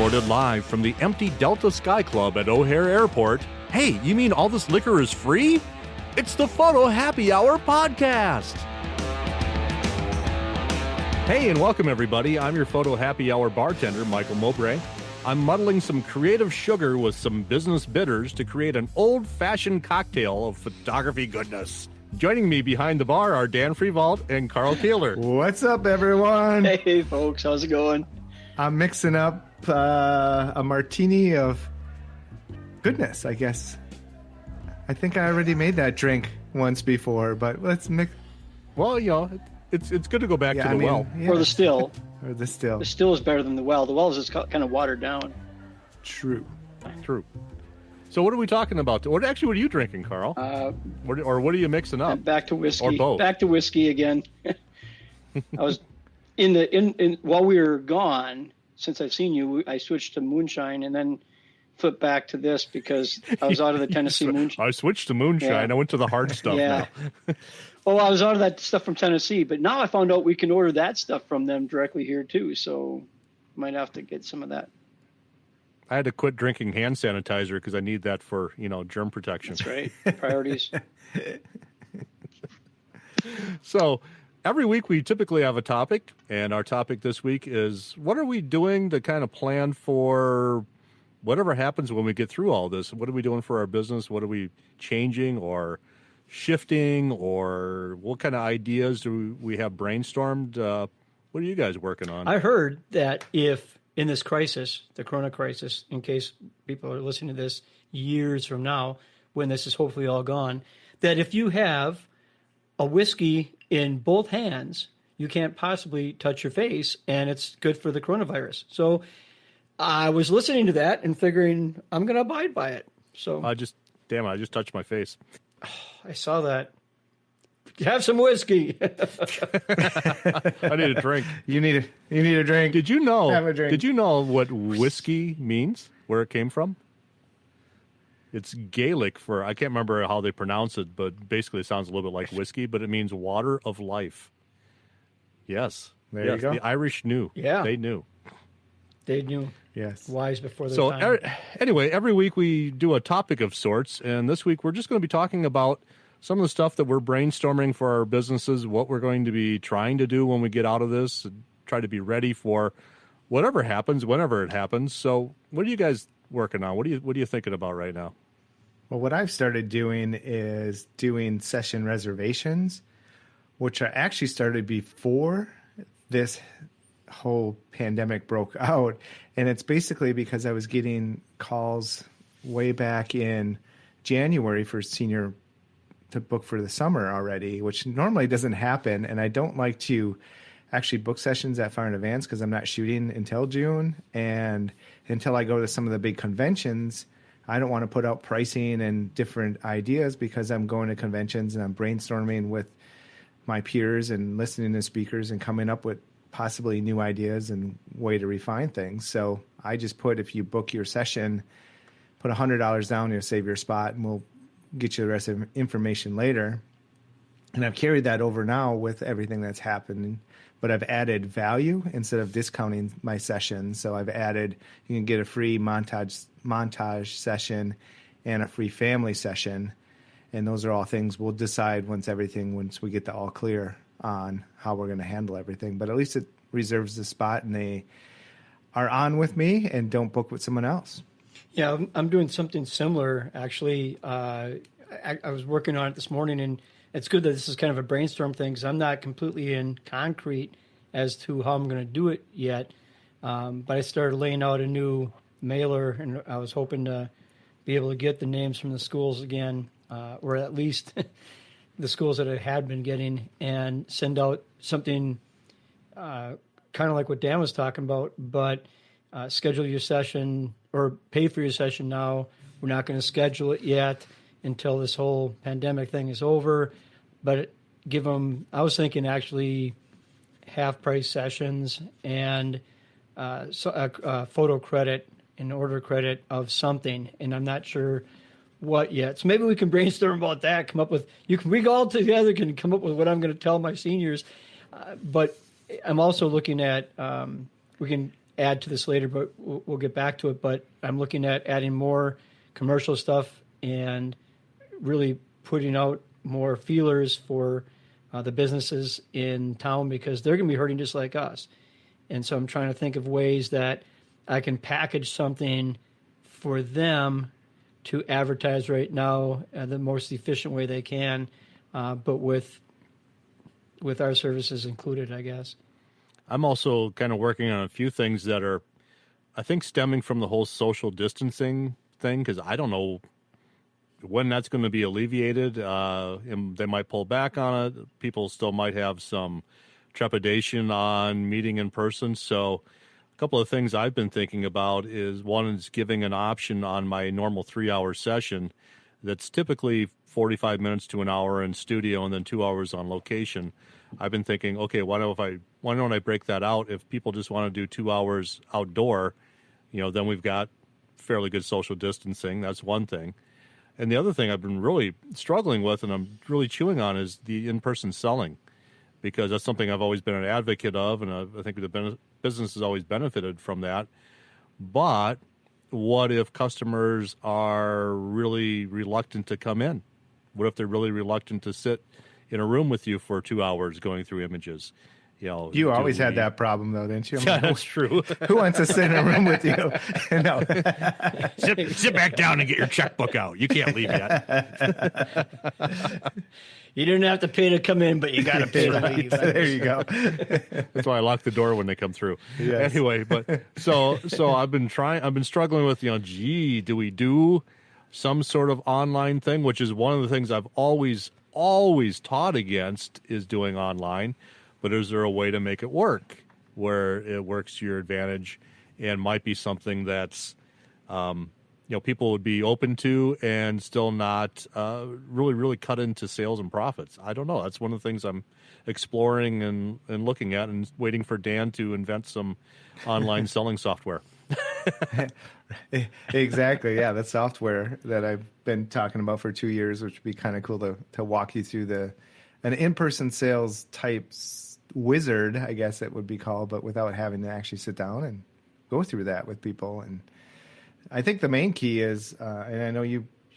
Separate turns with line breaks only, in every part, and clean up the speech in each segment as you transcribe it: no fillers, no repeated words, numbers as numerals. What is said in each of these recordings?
recorded live from the empty Delta Sky Club at O'Hare Airport. Hey, you mean all this liquor is free? It's the Photo Happy Hour podcast. Hey, and welcome everybody. I'm your Photo Happy Hour bartender, Michael Mowbray. I'm muddling some creative sugar with some business bitters to create an old-fashioned cocktail of photography goodness. Joining me behind the bar are Dan Frievalt and Caylor.
What's up, everyone?
Hey, folks. How's it going?
I'm mixing up a martini of goodness, I guess. I think I already made that drink once before, but let's mix.
Well, you know, it's good to go back to the well.
Yeah.
Or the still.
Or the still.
The still is better than the well. The well is just kind of watered down.
True.
So what are we talking about? What are you drinking, Carl? What are you mixing up?
Back to whiskey.
Or both.
Back to whiskey again. I was in while we were gone, since I've seen you, I switched to moonshine and then flipped back to this because I was out of the Tennessee moonshine.
I switched to moonshine.
Yeah.
I went to the hard stuff now.
Well, I was out of that stuff from Tennessee, but now I found out we can order that stuff from them directly here too. So might have to get some of that.
I had to quit drinking hand sanitizer because I need that for, germ protection.
That's right. Priorities.
So every week we typically have a topic, and our topic this week is what are we doing to kind of plan for whatever happens when we get through all this? What are we doing for our business? What are we changing or shifting, or what kind of ideas do we have brainstormed? What are you guys working on?
I heard that if in this crisis, the Corona crisis, in case people are listening to this years from now, when this is hopefully all gone, that if you have a whiskey in both hands, you can't possibly touch your face, and it's good for the coronavirus. So I was listening to that and figuring I'm going to abide by it. So
I just touched my face.
I saw that. Have some whiskey.
I need a drink.
You need a drink.
Did you know?
Have a drink.
Did you know what whiskey means? Where it came from? It's Gaelic for, I can't remember how they pronounce it, but basically it sounds a little bit like whiskey, but it means water of life. Yes.
There you go.
The Irish knew.
Yeah.
They knew.
They knew.
Yes.
Wise before their
So
time.
Anyway, every week we do a topic of sorts, and this week we're just going to be talking about some of the stuff that we're brainstorming for our businesses, what we're going to be trying to do when we get out of this, and try to be ready for whatever happens, whenever it happens. So what are you guys working on? What are you thinking about right now?
Well, what I've started doing is doing session reservations, which I actually started before this whole pandemic broke out. And it's basically because I was getting calls way back in January for senior to book for the summer already, which normally doesn't happen. And I don't like to actually book sessions that far in advance because I'm not shooting until June. And until I go to some of the big conventions, I don't want to put out pricing and different ideas because I'm going to conventions and I'm brainstorming with my peers and listening to speakers and coming up with possibly new ideas and way to refine things. So I just put, if you book your session, put $100 down, you'll save your spot, and we'll get you the rest of the information later. And I've carried that over now with everything that's happening, but I've added value instead of discounting my session. So I've added, you can get a free montage session and a free family session. And those are all things we'll decide once we get the all clear on how we're going to handle everything. But at least it reserves the spot and they are on with me and don't book with someone else.
Yeah, I'm doing something similar, actually. I was working on it this morning, and it's good that this is kind of a brainstorm thing because I'm not completely in concrete as to how I'm going to do it yet. But I started laying out a new mailer, and I was hoping to be able to get the names from the schools again, or at least the schools that I had been getting, and send out something kind of like what Dan was talking about, but schedule your session or pay for your session now. We're not going to schedule it yet until this whole pandemic thing is over, but give them, I was thinking actually half price sessions and photo credit and order credit of something. And I'm not sure what yet. So maybe we can brainstorm about that, we all together can come up with what I'm going to tell my seniors. But I'm also looking at, we can add to this later, but we'll get back to it. But I'm looking at adding more commercial stuff and really putting out more feelers for the businesses in town, because they're going to be hurting just like us. And so I'm trying to think of ways that I can package something for them to advertise right now the most efficient way they can, but with our services included, I guess.
I'm also kind of working on a few things that are, I think, stemming from the whole social distancing thing, because I don't know when that's going to be alleviated. And they might pull back on it. People still might have some trepidation on meeting in person. So a couple of things I've been thinking about is, one is giving an option on my normal 3-hour session that's typically 45 minutes to an hour in studio and then 2 hours on location. I've been thinking, okay, why don't I break that out? If people just want to do 2 hours outdoor, then we've got fairly good social distancing. That's one thing. And the other thing I've been really struggling with, and I'm really chewing on, is the in-person selling, because that's something I've always been an advocate of, and I think the business has always benefited from that. But what if customers are really reluctant to come in? What if they're really reluctant to sit in a room with you for 2 hours going through images?
You always had that problem, though, didn't you?
Yeah, that's true.
Who wants to sit in a room with you? No.
Sit back down and get your checkbook out. You can't leave yet.
You didn't have to pay to come in, but you got to pay to leave.
There you go.
That's why I lock the door when they come through.
Yes.
Anyway, but so I've been struggling with, do we do some sort of online thing, which is one of the things I've always taught against, is doing online. But is there a way to make it work where it works to your advantage and might be something that's, people would be open to and still not really, really cut into sales and profits? I don't know. That's one of the things I'm exploring and looking at, and waiting for Dan to invent some online selling software.
Exactly. Yeah, the software that I've been talking about for 2 years, which would be kind of cool to walk you through an in-person sales type wizard, I guess it would be called, but without having to actually sit down and go through that with people. And I think the main key is, and I know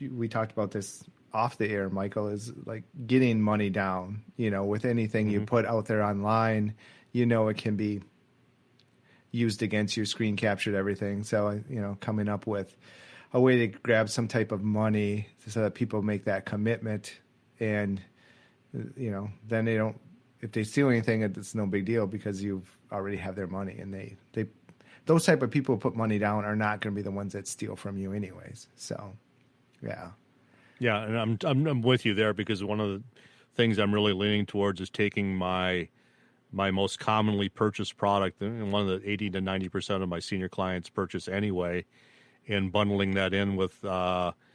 we talked about this off the air, Michael, is like getting money down. With anything you put out there online, it can be used against you, screen captured, everything. So, coming up with a way to grab some type of money so that people make that commitment, and, then they don't, if they steal anything, it's no big deal, because you've already have their money, and they those type of people who put money down are not going to be the ones that steal from you anyways. So, yeah.
Yeah, and I'm with you there, because one of the things I'm really leaning towards is taking my most commonly purchased product, and one of the 80 to 90% of my senior clients purchase anyway, and bundling that in with 20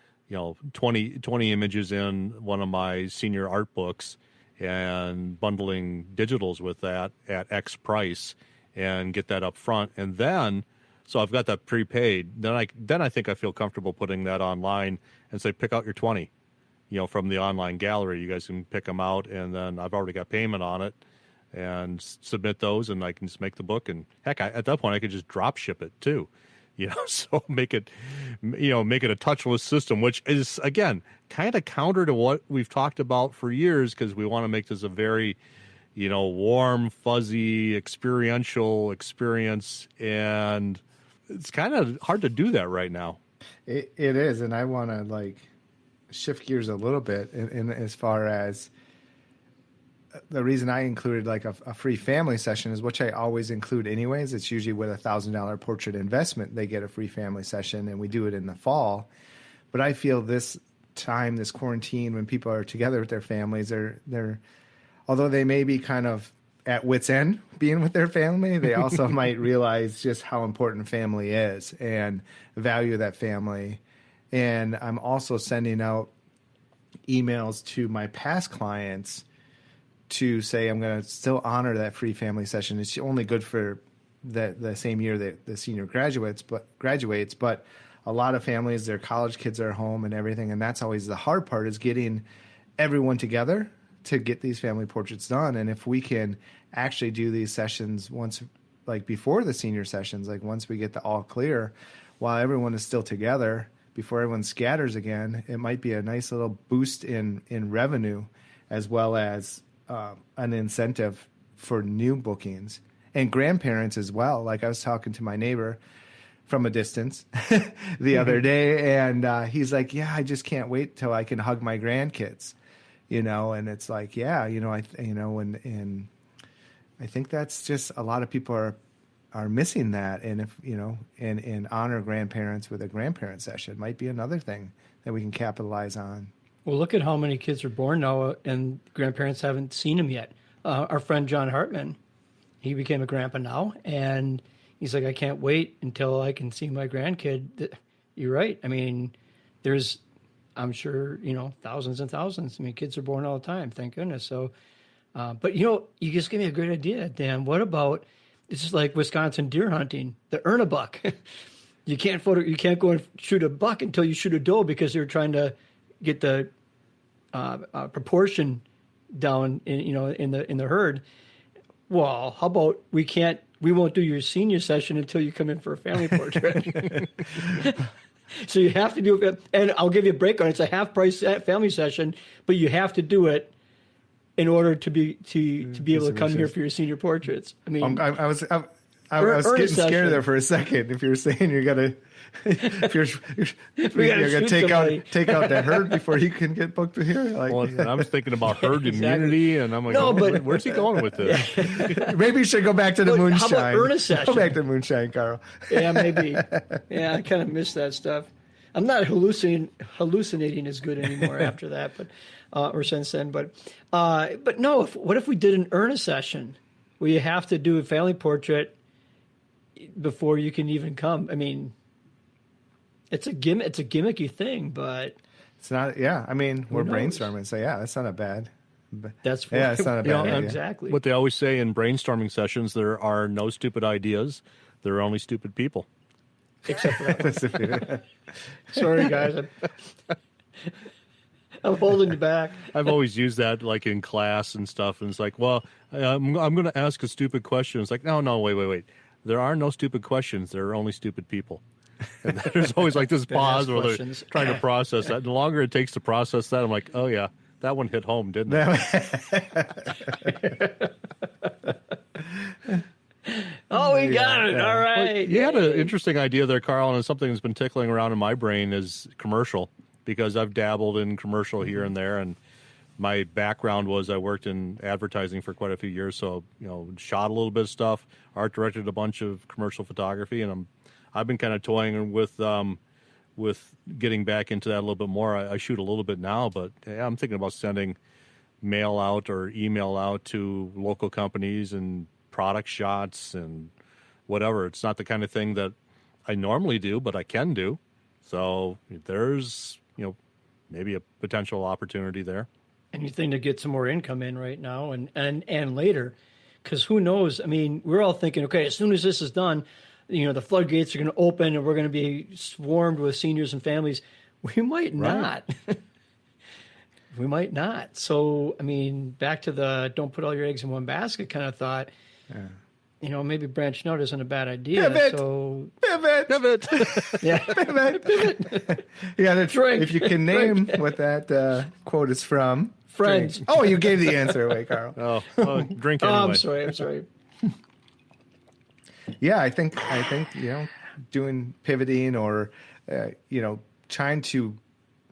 images in one of my senior art books, and bundling digitals with that at X price, and get that up front. And then, so I've got that prepaid. Then I think I feel comfortable putting that online and say, pick out your 20, from the online gallery. You guys can pick them out, and then I've already got payment on it, and submit those, and I can just make the book. And heck, at that point I could just drop ship it too. So make it a touchless system, which is, again, kind of counter to what we've talked about for years, because we want to make this a very, warm, fuzzy, experiential experience, and it's kind of hard to do that right now.
It is, and I want to shift gears a little bit in as far as the reason I included a free family session is, which I always include anyways. It's usually with a $1,000 portrait investment, they get a free family session, and we do it in the fall. But I feel this time, this quarantine, when people are together with their families, they're although they may be kind of at wit's end being with their family, they also might realize just how important family is and value that family. And I'm also sending out emails to my past clients to say I'm going to still honor that free family session. It's only good for the same year that the senior graduates, but a lot of families, their college kids are home and everything, and that's always the hard part, is getting everyone together to get these family portraits done. And if we can actually do these sessions once like before the senior sessions, like once we get the all clear, while everyone is still together, before everyone scatters again, it might be a nice little boost in revenue, as well as an incentive for new bookings and grandparents as well. Like I was talking to my neighbor from a distance the other day, and he's like, yeah, I just can't wait till I can hug my grandkids, and it's like, yeah, and I think that's just a lot of people are missing that. And if, and honor grandparents with a grandparent session might be another thing that we can capitalize on.
Well, look at how many kids are born now and grandparents haven't seen them yet. Our friend John Hartman, he became a grandpa now, and he's like, I can't wait until I can see my grandkid. You're right. I mean, there's, I'm sure, thousands and thousands. I mean, kids are born all the time, thank goodness. So, but you just gave me a great idea, Dan. What about, this is like Wisconsin deer hunting, the earn a buck. You can't go and shoot a buck until you shoot a doe, because they're trying to get the proportion down in the herd. Well, how about we won't do your senior session until you come in for a family portrait. So you have to do it, and I'll give you a break on it. It's a half price family session, but you have to do it in order to be able to come here for your senior portraits. I mean,
I was getting scared there for a second. If you're saying you're gonna take out that herd before you can get booked here. Like,
and I was thinking about herd immunity, and I'm like, but where's he going with this?
Maybe you should go back to the moonshine.
How about earn a session?
Go back to moonshine, Carl.
Yeah, maybe. Yeah, I kind of miss that stuff. I'm not hallucinating as good anymore after that, but or since then. But no. What if we did an earn a session where you have to do a family portrait before you can even come? I mean, it's a gimmicky thing, but
it's not. Yeah, I mean, we're brainstorming, so yeah, that's not a bad.
It's
not a bad idea.
Exactly.
What they always say in brainstorming sessions: there are no stupid ideas; there are only stupid people.
Except for that. Sorry, guys. I'm holding you back.
I've always used that, like in class and stuff, and it's like, well, I'm going to ask a stupid question. It's like, no, wait. There are no stupid questions. There are only stupid people. And there's always like this pause where they're trying to process that. The longer it takes to process that, I'm like, oh yeah, that one hit home, didn't it?
Oh, we got it. All right.
Well, you had an interesting idea there, Carl, and it's something that's been tickling around in my brain is commercial, because I've dabbled in commercial here and there, and my background was I worked in advertising for quite a few years, so shot a little bit of stuff, art directed a bunch of commercial photography, and I've been kind of toying with getting back into that a little bit more. I shoot a little bit now, but I'm thinking about sending mail out or email out to local companies and product shots and whatever. It's not the kind of thing that I normally do, but I can do. So there's, maybe a potential opportunity there.
Anything to get some more income in right now and later, because who knows? I mean, we're all thinking, okay, as soon as this is done, the floodgates are going to open and we're going to be swarmed with seniors and families. We might not. We might not. So, I mean, back to the don't put all your eggs in one basket kind of thought. Yeah. Maybe branching out isn't a bad idea.
Pivot.
So
Pivot.
Yeah.
Pivot. Yeah, that's right. If you can name what that quote is from.
Friends.
Drink. Oh, you gave the answer away, Carl.
Drink anyway.
I'm sorry.
Yeah, I think doing pivoting or trying to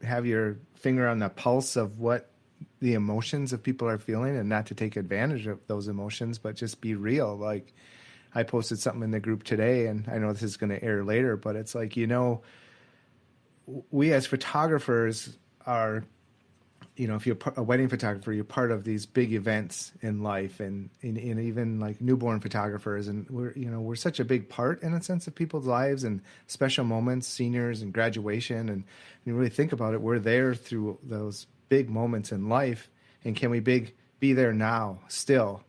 have your finger on the pulse of what the emotions of people are feeling, and not to take advantage of those emotions, but just be real. Like I posted something in the group today, and I know this is going to air later, but it's like, we as photographers are, if you're a wedding photographer, you're part of these big events in life, and even like newborn photographers, and we're such a big part in a sense of people's lives and special moments, seniors and graduation, and when you really think about it, we're there through those big moments in life, and can we be there now still,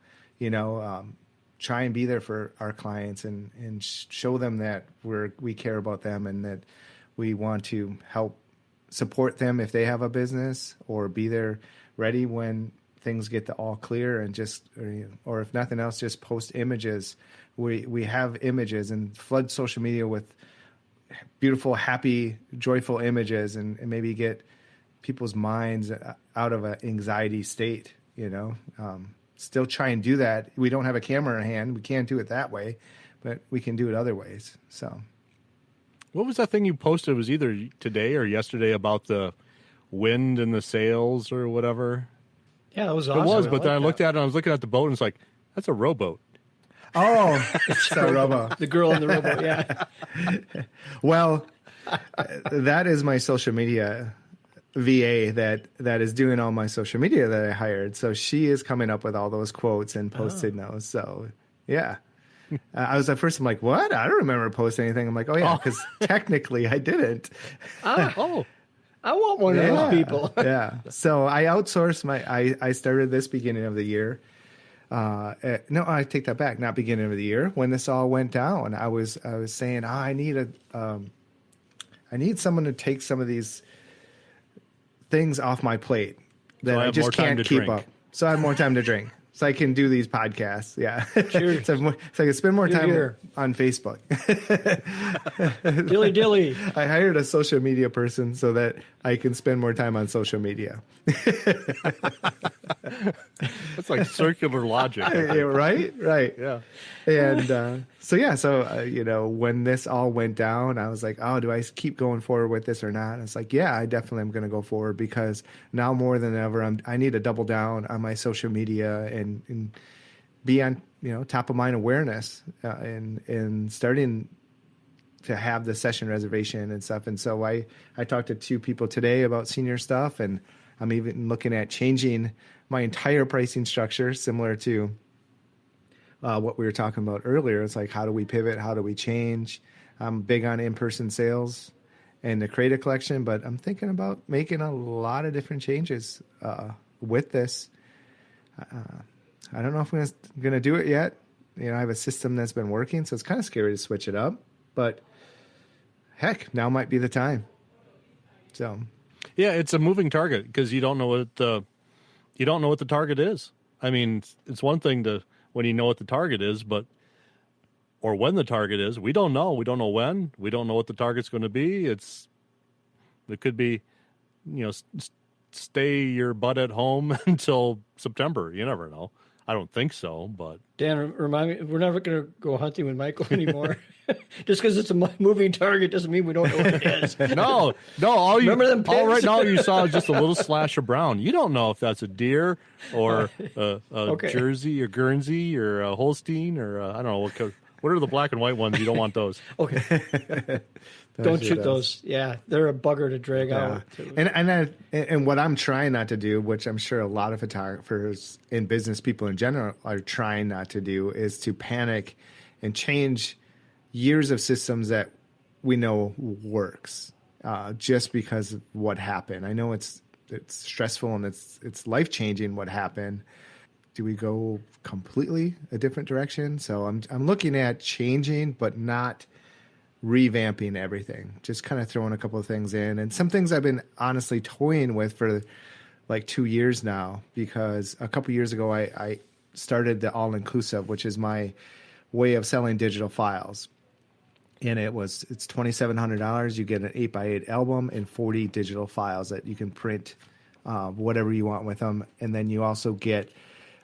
try and be there for our clients and show them that we care about them and that we want to help support them if they have a business, or be there ready when things get the all clear and just, or if nothing else, just post images. We have images and flood social media with beautiful, happy, joyful images, and maybe get people's minds out of an anxiety state, still try and do that. We don't have a camera in hand. We can't do it that way, but we can do it other ways. So
what was that thing you posted? It was either today or yesterday about the wind and the sails or whatever.
Yeah, that was awesome.
It was, but then I looked at it and I was looking at the boat and it's like, that's a rowboat.
Oh, it's a rowboat.
The girl in the rowboat, yeah.
Well, that is my social media VA that is doing all my social media that I hired. So she is coming up with all those quotes and posting those. So, yeah. I was at first, I'm like, what? I don't remember posting anything. I'm like, oh, yeah, because technically I didn't.
I want one of those people.
Yeah. So I outsourced I started this beginning of the year. No, I take that back. Not beginning of the year. When this all went down, I was saying, I need someone to take some of these things off my plate that I just can't keep up. So I have more time to drink. So I can do these podcasts. Yeah.
Sure.
so I can spend more time on Facebook.
Dilly.
I hired a social media person so that I can spend more time on social media.
That's like circular logic.
Right? Yeah. And so when this all went down, I was like, oh, do I keep going forward with this or not? And it's like, yeah, I definitely am going to go forward, because now more than ever, I need to double down on my social media and be on, top of mind awareness and starting to have the session reservation and stuff. And so I talked to 2 people today about senior stuff, and I'm even looking at changing my entire pricing structure, similar to what we were talking about earlier. It's like, how do we pivot? How do we change? I'm big on in-person sales and the Create a Collection, but I'm thinking about making a lot of different changes with this. I don't know if I'm going to do it yet. I have a system that's been working, so it's kind of scary to switch it up. But heck, now might be the time. So,
yeah, it's a moving target because you don't know what the target is. I mean, it's one thing when you know what the target is, or when the target is. We don't know. We don't know when. We don't know what the target's going to be. It could be, stay your butt at home until September. You never know. I don't think so, but
Dan, remind me, we're never going to go hunting with Michael anymore. Just because it's a moving target doesn't mean we don't know what it is.
No. All right now you saw is just a little slash of brown. You don't know if that's a deer or a Jersey or Guernsey or a Holstein or I don't know what are the black and white ones. You don't want those.
Okay. Don't shoot those. Yeah, they're a bugger to drag out.
And what I'm trying not to do, which I'm sure a lot of photographers and business people in general are trying not to do, is to panic and change years of systems that we know works just because of what happened. I know it's stressful and it's life-changing what happened. Do we go completely a different direction? So I'm looking at changing, but not revamping everything. Just kind of throwing a couple of things in, and some things I've been honestly toying with for like 2 years now, because a couple of years ago I started the all-inclusive, which is my way of selling digital files. And it's $2,700. You get an 8x8 album and 40 digital files that you can print whatever you want with them. And then you also get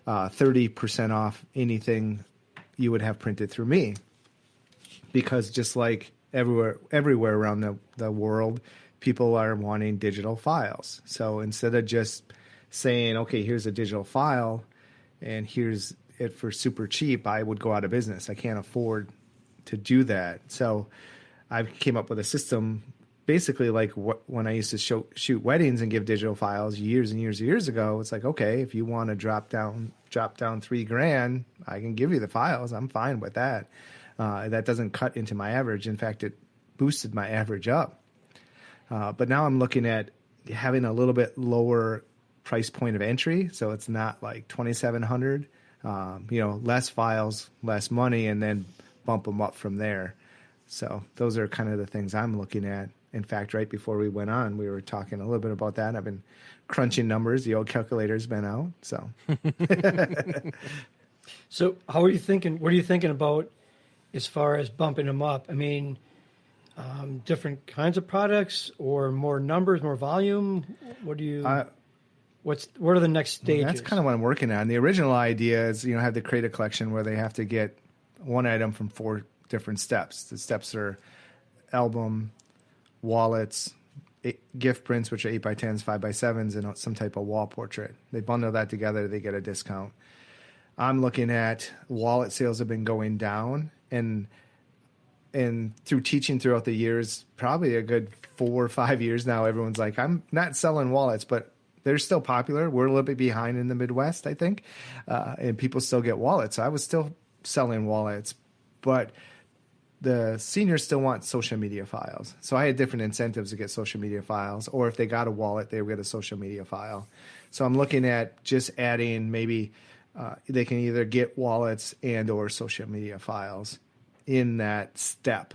30% off anything you would have printed through me. Because just like everywhere around the world, people are wanting digital files. So instead of just saying, okay, here's a digital file and here's it for super cheap, I would go out of business. I can't afford to do that. So I came up with a system basically like when I used to shoot weddings and give digital files years and years ago. It's like, okay, if you want to drop down $3,000, I can give you the files. I'm fine with that. That doesn't cut into my average. In fact, it boosted my average up. But now I'm looking at having a little bit lower price point of entry. So it's not like $2,700, less files, less money, and then bump them up from there. So those are kind of the things I'm looking at. In fact, right before we went on, we were talking a little bit about that. I've been crunching numbers. The old calculator's been out. So,
So how are you thinking? What are you thinking about as far as bumping them up? I mean, different kinds of products or more numbers, more volume? What do you? What are the next stages?
That's kind of what I'm working on. The original idea is, have to create a collection where they have to get one item from 4 different steps. The steps are album, wallets, gift prints, which are 8x10s, 5x7s, and some type of wall portrait. They bundle that together, they get a discount. I'm looking at wallet sales have been going down, and through teaching throughout the years, probably a good 4 or 5 years now, everyone's like, I'm not selling wallets, but they're still popular. We're a little bit behind in the Midwest, I think, and people still get wallets. I was still selling wallets, but the seniors still want social media files. So I had different incentives to get social media files, or if they got a wallet, they would get a social media file. So I'm looking at just adding maybe they can either get wallets and or social media files in that step,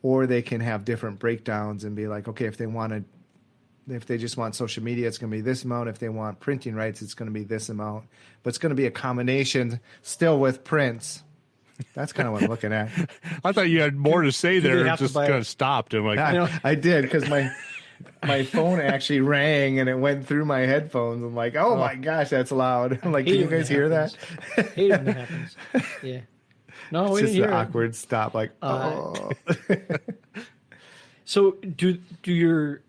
or they can have different breakdowns and be like, okay, if they just want social media, it's going to be this amount. If they want printing rights, it's going to be this amount. But it's going to be a combination still with prints. That's kind of what I'm looking at.
I thought you had more to say there. It just kind of stopped. And
I did, because my phone actually rang and it went through my headphones. I'm like, oh my gosh, that's loud. I'm like, can you guys hear that?
Hate when that happens. Yeah. No, we
it's
didn't
just
hear
the
it.
awkward stop. Like, oh.
So do your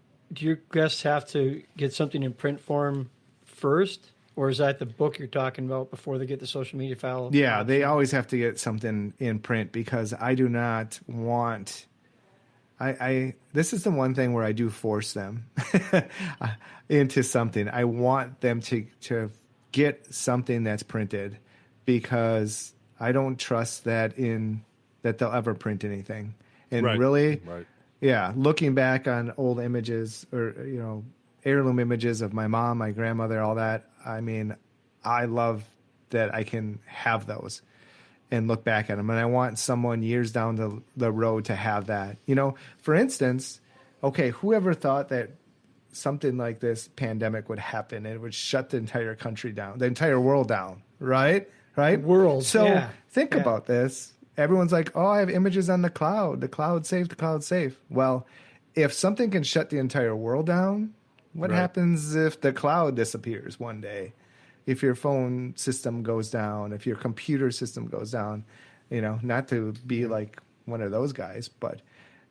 guests have to get something in print form first, or is that the book you're talking about before they get the social media file?
Yeah, they always have to get something in print, because I do not want. This is the one thing where I do force them into something. I want them to get something that's printed, because I don't trust that they'll ever print anything. And really, yeah, looking back on old images or heirloom images of my mom, my grandmother, all that. I mean, I love that I can have those and look back at them. And I want someone years down the road to have that. For instance, okay, whoever thought that something like this pandemic would happen and it would shut the entire country down, the entire world down, right?
World.
So think about this. Everyone's like, oh, I have images on the cloud. The cloud's safe, the cloud's safe. Well, if something can shut the entire world down, what happens if the cloud disappears one day? If your phone system goes down, if your computer system goes down, not to be like one of those guys, but.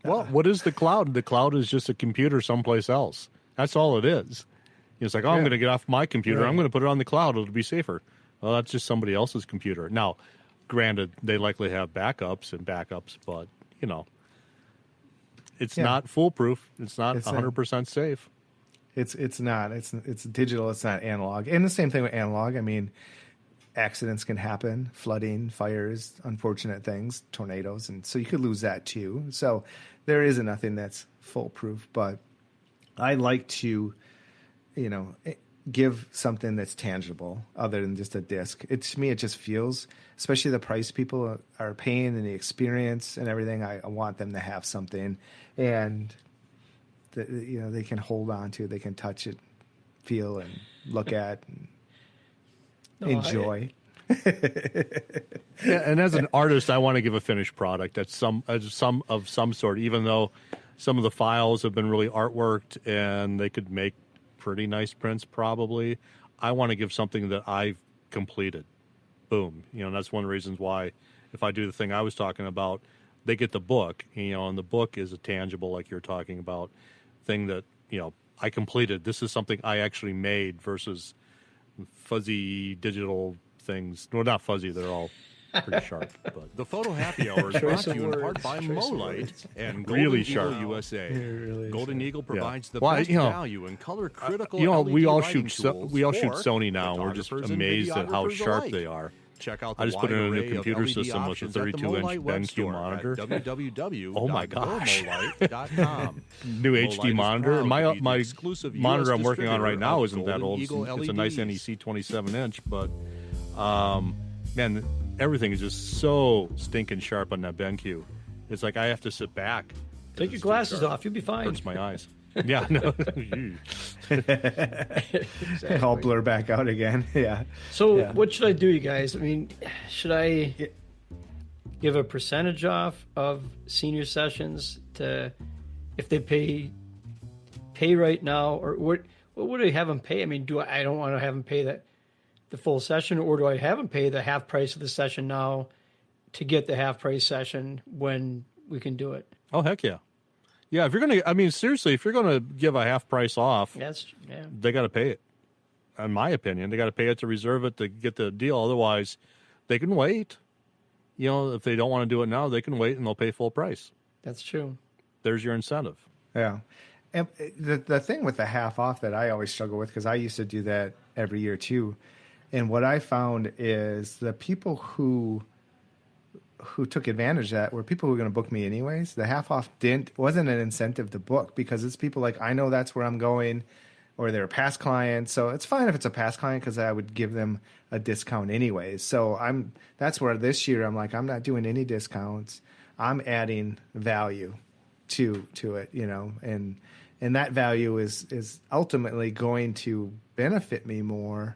Well, what is the cloud? The cloud is just a computer someplace else. That's all it is. It's like, I'm going to get off my computer. I'm going to put it on the cloud. It'll be safer. Well, that's just somebody else's computer. Now, granted, they likely have backups, but, it's not foolproof. It's not 100% safe.
It's not. It's digital. It's not analog. And the same thing with analog. I mean, accidents can happen, flooding, fires, unfortunate things, tornadoes, and so you could lose that too. So there isn't nothing that's foolproof. But I like to, give something that's tangible other than just a disc. To me, it just feels, especially the price people are paying and the experience and everything. I want them to have something, and they can hold on to, they can touch it, feel, and look at, and enjoy.
Yeah, and as an artist, I want to give a finished product that's some of some sort, even though some of the files have been really artworked and they could make pretty nice prints probably. I want to give something that I've completed. Boom. And that's one of the reasons why, if I do the thing I was talking about, they get the book, and the book is a tangible, like you're talking about, thing that, I completed. This is something I actually made versus fuzzy digital things. Well, not fuzzy. They're all pretty sharp. But
the Photo Happy Hour is brought to you in part by MoLight and Golden
Really
Eagle
sharp.
USA.
Really
Golden Eagle provides the
Well,
best value in color critical.
we all
LED
shoot
lighting
we all shoot
tools
Sony now, and we're just
photographers and
amazed at how
videographers
sharp
alike.
they are.
Check out the
I just put in a
wide
new
array of
computer
LED
system with a
options at the
32-inch
MoLight web
BenQ
store
monitor.
at www.
Oh my gosh.
MoLight.com.
New
MoLight
HD
is
monitor.
proud
My
to be the
my
exclusive
monitor
US
I'm working on right
distributor
now
of
isn't that
Golden
old.
Eagle
It's a nice
LEDs.
NEC 27-inch, but man, everything is just so stinking sharp on that BenQ. It's like I have to sit back
Take your glasses off. You'll be fine.
Hurts my eyes. Yeah, no.
Exactly. I'll blur back out again. Yeah.
So what should I do, you guys? I mean, should I give a percentage off of senior sessions to if they pay right now, or what would I have them pay? I mean, I don't want to have them pay the full session, or do I have them pay the half price of the session now to get the half price session when we can do it?
Oh, heck yeah. Yeah, if you're going to, I mean, seriously, if you're going to give a half price off, they got to pay it. In my opinion, they got to pay it to reserve it to get the deal. Otherwise, they can wait. You know, if they don't want to do it now, they can wait and they'll pay full price.
That's true.
There's your incentive.
Yeah. And the thing with the half off that I always struggle with, because I used to do that every year too. And what I found is the people who took advantage of that were people who were going to book me anyways. The half off wasn't an incentive to book, because it's people like, I know that's where I'm going, or they're past clients. So it's fine if it's a past client, because I would give them a discount anyways. So that's where this year I'm like, I'm not doing any discounts. I'm adding value to it, you know, and that value is ultimately going to benefit me more,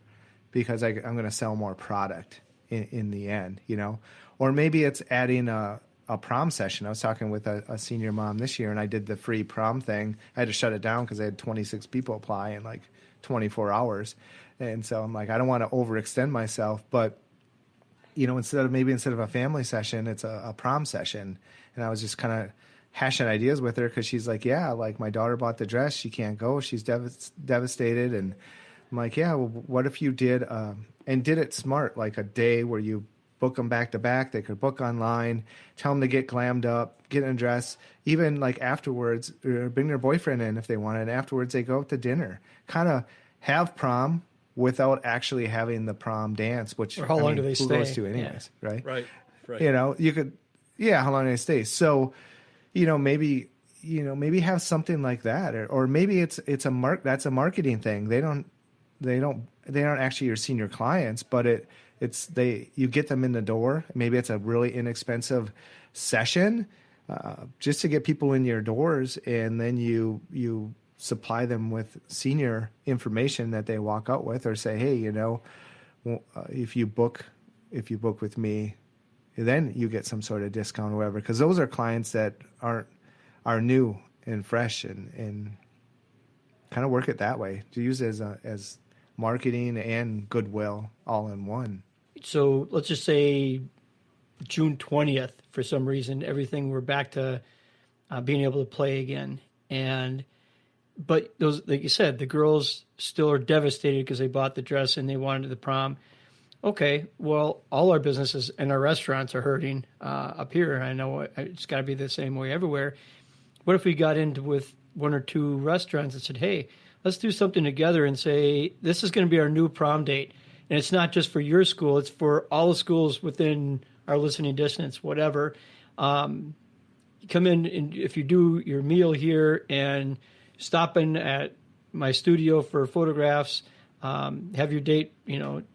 because I'm going to sell more product in the end, you know. Or maybe it's adding a prom session. I was talking with a senior mom this year, and I did the free prom thing. I had to shut it down because I had 26 people apply in like 24 hours. And so I'm like, I don't want to overextend myself, but, you know, instead of a family session, it's a prom session. And I was just kind of hashing ideas with her, because she's like, yeah, like my daughter bought the dress. She can't go. She's devastated. And I'm like, yeah, well, what if you did it smart, like a day where you book them back to back. They could book online, tell them to get glammed up, get in a dress, even like afterwards, or bring their boyfriend in if they want it. And afterwards, they go out to dinner, kind of have prom without actually having the prom dance, which
or how long do they
who
stay?
Goes to anyways, right?
Right.
You know, you could, how long do they stay? So, maybe have something like that, or maybe it's that's a marketing thing. They aren't actually your senior clients, but you get them in the door. Maybe it's a really inexpensive session, just to get people in your doors, and then you supply them with senior information that they walk out with, or say, hey, if you book with me, then you get some sort of discount or whatever, because those are clients that are new and fresh, and kind of work it that way, to use it as marketing and goodwill all in one.
So let's just say June 20th, for some reason, we're back to being able to play again. But those, like you said, the girls still are devastated because they bought the dress and they wanted the prom. Okay, well, all our businesses and our restaurants are hurting up here. I know it's got to be the same way everywhere. What if we got into with one or two restaurants and said, hey, let's do something together and say, this is going to be our new prom date. And it's not just for your school, it's for all the schools within our listening distance, whatever. Come in, and if you do your meal here and stop in at my studio for photographs, have your date,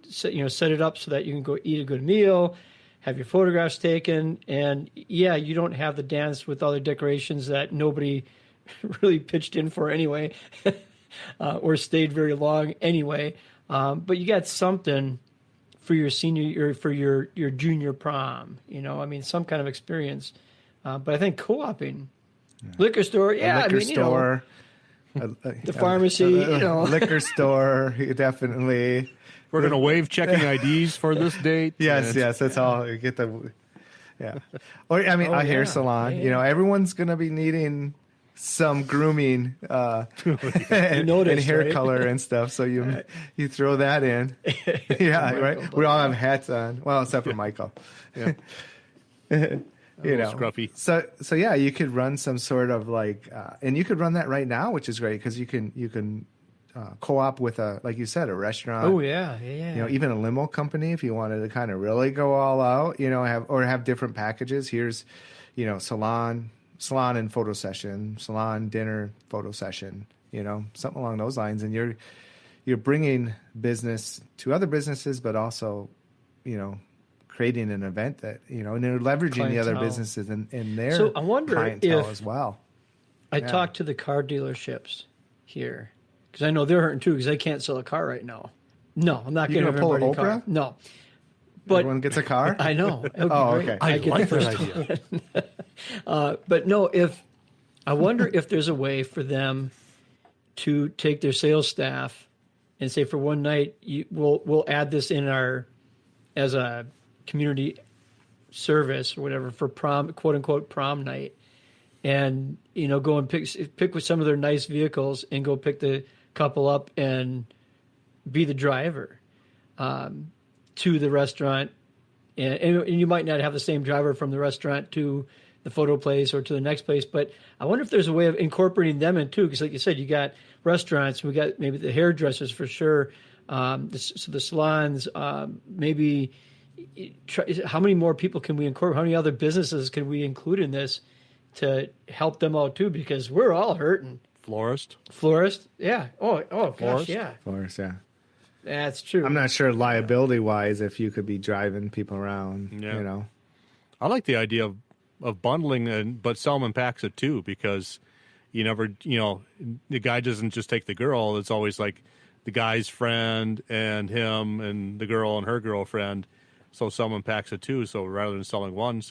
set it up so that you can go eat a good meal, have your photographs taken. And you don't have the dance with all the decorations that nobody really pitched in for anyway. Or stayed very long anyway. But you got something for your senior or for your junior prom, some kind of experience. But I think co-oping, liquor store,
liquor store,
the pharmacy,
liquor store, definitely.
We're going to waive checking IDs for this date.
Yes, that's all. You get or a hair salon.
Yeah.
Everyone's going to be needing some grooming and hair color and stuff, so you throw that in. Right. We all have hats on, well, except for Michael.
Yeah. Scruffy.
So you could run some sort of like, and you could run that right now, which is great, because you can co-op with like you said, a restaurant.
Oh yeah.
Even a limo company, if you wanted to kind of really go all out, have different packages. Here's, salon and photo session, salon dinner photo session, something along those lines. And you're bringing business to other businesses, but also, creating an event that, and they're leveraging the other businesses in their
so I wonder
clientele
if,
as well.
I talked to the car dealerships here because I know they're hurting too because they can't sell a car right now. No, I'm not going to
pull
everybody a car.
Oprah?
No. But
everyone gets a car?
I know.
Okay.
I like that idea.
But no, I wonder if there's a way for them to take their sales staff and say for one night we'll add this in as a community service or whatever for prom, quote unquote prom night, and go and pick with some of their nice vehicles and go pick the couple up and be the driver to the restaurant, and you might not have the same driver from the restaurant to the photo place or to the next place, but I wonder if there's a way of incorporating them in too, because like you said, you got restaurants, we got maybe the hairdressers for sure, so the salons, maybe how many more people can we incorporate? How many other businesses can we include in this to help them out too? Because we're all hurting.
Florist,
yeah. Oh, gosh,
Florist?
yeah.
Florist, yeah.
That's true.
I'm not sure liability-wise if you could be driving people around,
Yeah. I like the idea of bundling but sell them in packs of two, because you never, the guy doesn't just take the girl. It's always like the guy's friend and him and the girl and her girlfriend. So sell them in packs of two. So rather than selling one,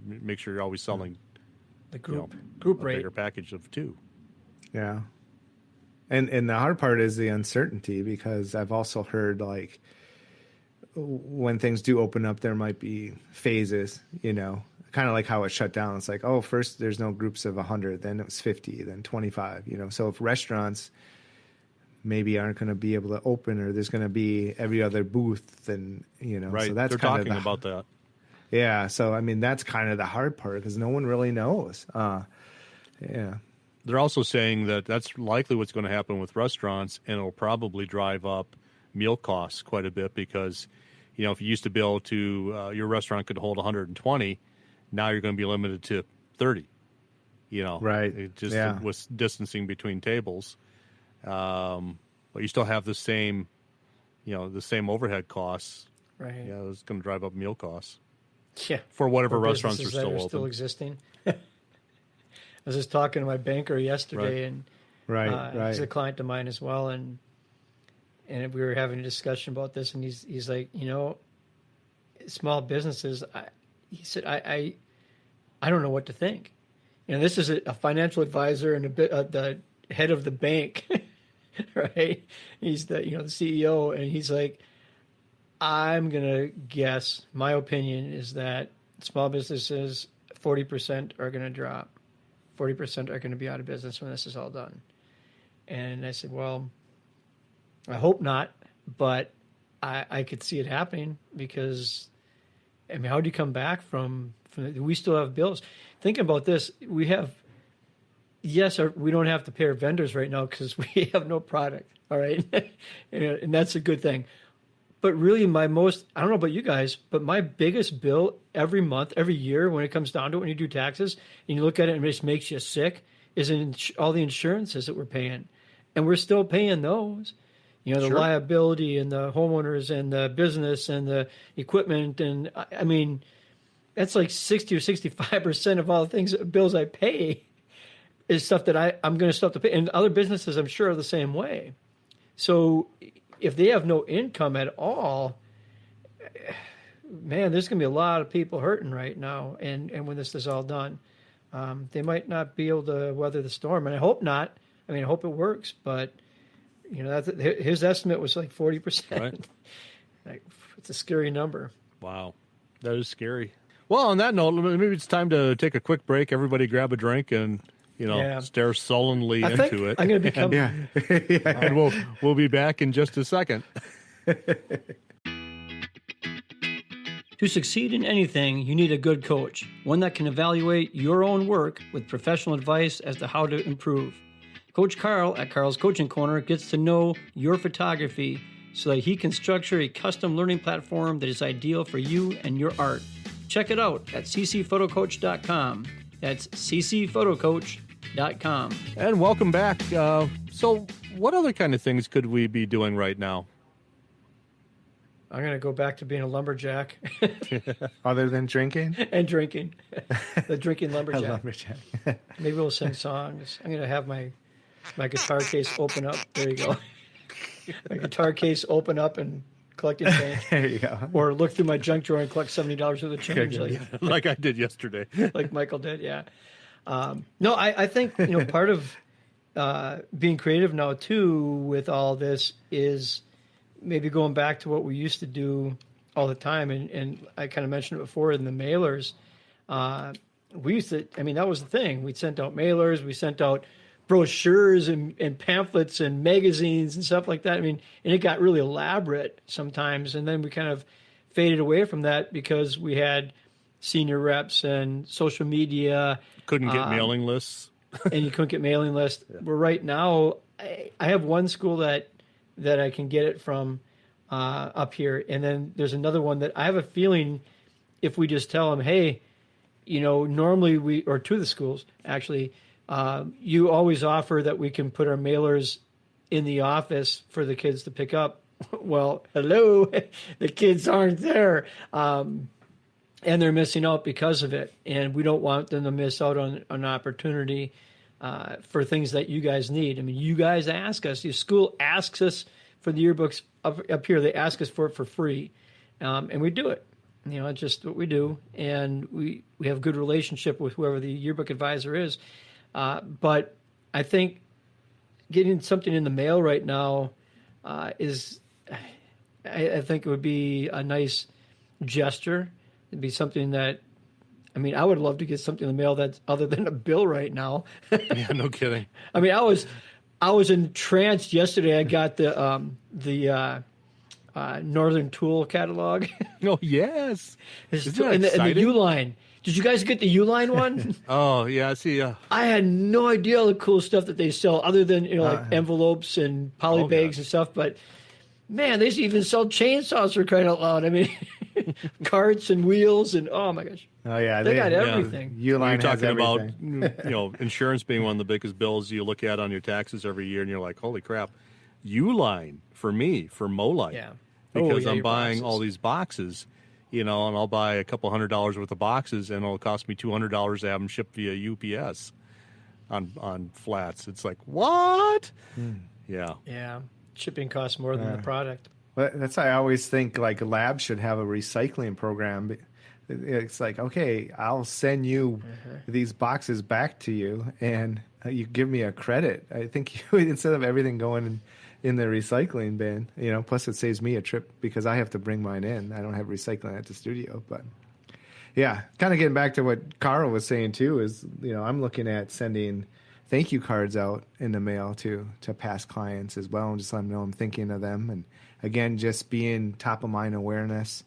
make sure you're always selling
the group
a
rate.
bigger package of two.
Yeah. And the hard part is the uncertainty, because I've also heard like when things do open up, there might be phases, kind of like how it shut down. It's like, oh, first there's no groups of 100, then it was 50, then 25, So if restaurants maybe aren't going to be able to open, or there's going to be every other booth, then,
Right.
So that's
They're
kind
talking
of
about that.
Yeah. So, I mean, that's kind of the hard part, because no one really knows. Yeah.
They're also saying that that's likely what's going to happen with restaurants, and it'll probably drive up meal costs quite a bit, because, if you used to be able to, your restaurant could hold 120, now you're going to be limited to 30,
Right.
It just
Yeah.
with distancing between tables. But you still have the same, the same overhead costs.
Right.
Yeah, it's going to drive up meal costs.
Yeah.
For whatever
For
restaurants are
businesses
still
that
open.
still existing. I was just talking to my banker yesterday, and
Right.
he's a client of mine as well, and we were having a discussion about this, and he's like, small businesses. He said, I don't know what to think. This is a financial advisor and the head of the bank, right? He's the the CEO, and he's like, I'm gonna guess. My opinion is that small businesses 40% are gonna drop. 40% are going to be out of business when this is all done. And I said, well, I hope not, but I could see it happening, because, how do you come back from we still have bills? Think about this. We have, we don't have to pay our vendors right now because we have no product, all right? And that's a good thing. But really I don't know about you guys, but my biggest bill every month, every year, when it comes down to it, when you do taxes and you look at it and it just makes you sick, is all the insurances that we're paying. And we're still paying those. The
Sure.
liability and the homeowners and the business and the equipment. And I mean, that's like 60 or 65% of all the bills I pay is stuff that I'm going to still have to pay. And other businesses, I'm sure, are the same way. So if they have no income at all, man, there's going to be a lot of people hurting right now. And when this is all done, they might not be able to weather the storm. And I hope not. I hope it works. But, his estimate was like 40%.
Right.
It's a scary number.
Wow. That is scary. Well, on that note, maybe it's time to take a quick break. Everybody grab a drink and, stare sullenly into it.
I'm going to become...
And we'll be back in just a second.
To succeed in anything, you need a good coach, one that can evaluate your own work with professional advice as to how to improve. Coach Carl at Carl's Coaching Corner gets to know your photography so that he can structure a custom learning platform that is ideal for you and your art. Check it out at ccphotocoach.com. That's ccphotocoach.com.
And welcome back. So what other kind of things could we be doing right now?
I'm going to go back to being a lumberjack
Other than drinking?
and drinking. The drinking
A
lumberjack.
lumberjack.
Maybe we'll sing songs. I'm going to have my guitar case open up. There you go. My guitar case open up and collecting change.
There you go.
Or look through my junk drawer and collect $70 worth of change,
Like I did yesterday.
like Michael did. Yeah. No, I think part of being creative now too with all this is maybe going back to what we used to do all the time, and I kind of mentioned it before in the mailers. We used to, that was the thing. We sent out mailers, we sent out brochures and pamphlets and magazines and stuff like that. And it got really elaborate sometimes, and then we kind of faded away from that because we had senior reps and social media.
Couldn't get mailing lists.
And you couldn't get mailing lists. Yeah. But right now, I have one school that I can get it from up here, and then there's another one that I have a feeling if we just tell them, hey, normally or to the schools actually, you always offer that we can put our mailers in the office for the kids to pick up. Well, hello, the kids aren't there. And they're missing out because of it. And we don't want them to miss out on an opportunity for things that you guys need. You guys ask us. Your school asks us for the yearbooks up here. They ask us for it for free. And we do it. It's just what we do. And we have a good relationship with whoever the yearbook advisor is. But I think getting something in the mail right now is, I think it would be a nice gesture. It'd be something that, I would love to get something in the mail that's other than a bill right now.
Yeah, no kidding.
I was entranced yesterday. I got the Northern Tool catalog.
Oh, yes.
And the U-line. Did you guys get the U-line one?
Oh, yeah, I see.
I had no idea all the cool stuff that they sell other than, like envelopes and poly bags and stuff. But, man, they even sell chainsaws for crying out loud. Carts and wheels and, oh, my gosh.
Oh, yeah.
They got everything.
U-line
You're
has
talking
everything.
about, insurance being one of the biggest bills you look at on your taxes every year, and you're like, holy crap. U-line for me, for MoLight.
Yeah.
Because I'm buying
boxes.
all these boxes, and I'll buy a couple $100 worth of boxes, and it'll cost me $200 to have them shipped via UPS on flats. It's like, what? Yeah.
Yeah. Shipping costs more than the product.
Well, that's why I always think like labs should have a recycling program. It's like, okay, I'll send you these boxes back to you, and you give me a credit. I think instead of everything going in the recycling bin, plus it saves me a trip because I have to bring mine in. I don't have recycling at the studio. But yeah, kind of getting back to what Carl was saying too is, I'm looking at sending thank you cards out in the mail to past clients as well, and just let them know I'm thinking of them. And again, just being top of mind awareness,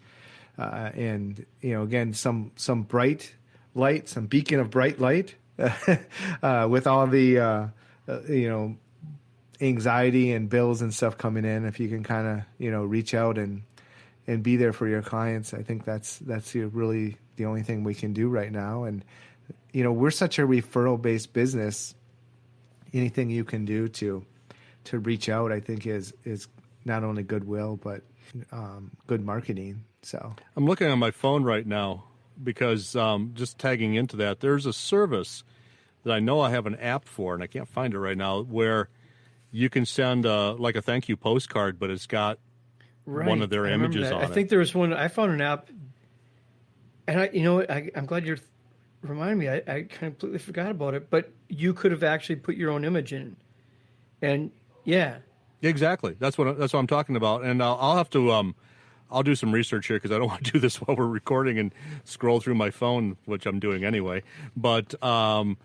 and again, some bright light, some beacon of bright light, with all the anxiety and bills and stuff coming in. If you can kind of reach out and be there for your clients, I think that's really the only thing we can do right now. And we're such a referral based business. Anything you can do to reach out, I think is not only goodwill but good marketing. So
I'm looking on my phone right now because just tagging into that, there's a service that I know I have an app for, and I can't find it right now, where you can send like a thank you postcard, but it's got one of their images on it.
I think there was one. I found an app, and I'm glad you're reminding me. I completely forgot about it, but you could have actually put your own image in, and yeah.
Exactly. That's what I'm talking about. And I'll have to I'll do some research here because I don't want to do this while we're recording and scroll through my phone, which I'm doing anyway. But I'll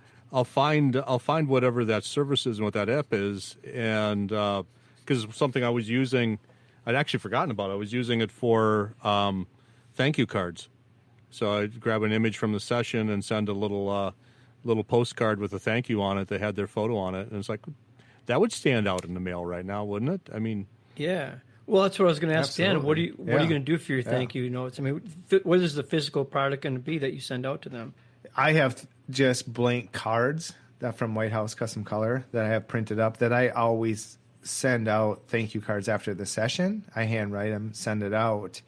find whatever that service is and what that app is, and because something I was using, I'd actually forgotten about. I was using it for thank you cards. So I'd grab an image from the session and send a little postcard with a thank you on it. They had their photo on it, and it's like, that would stand out in the mail right now, wouldn't it?
Yeah. Well, that's what I was going to ask Dan. What are you going to do for your thank you notes? What is the physical product going to be that you send out to them?
I have just blank cards that from White House Custom Color that I have printed up that I always send out thank you cards after the session. I handwrite them, send it out.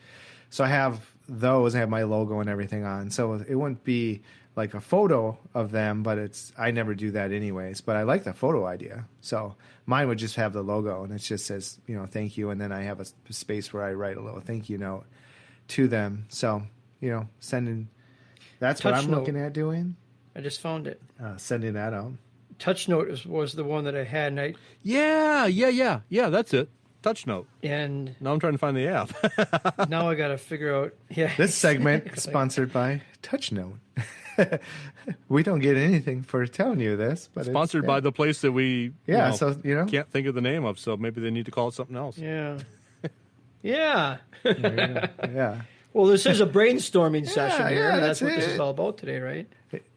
So I have those. I have my logo and everything on. So it wouldn't be like a photo of them, but I never do that anyways. But I like the photo idea. So mine would just have the logo, and it just says, thank you. And then I have a space where I write a little thank you note to them. So, sending, that's what I'm looking at doing.
I just found it.
Sending that out.
Touch Note was the one that I had, and
Yeah, that's it. Touch Note.
And
now I'm trying to find the app.
Now I got to figure out. Yeah,
this segment sponsored by Touch Note. We don't get anything for telling you this, but
sponsored by the place that we can't think of the name of. So maybe they need to call it something else.
Yeah, yeah,
yeah.
Well, this is a brainstorming session here. And that's what this is all about today, right?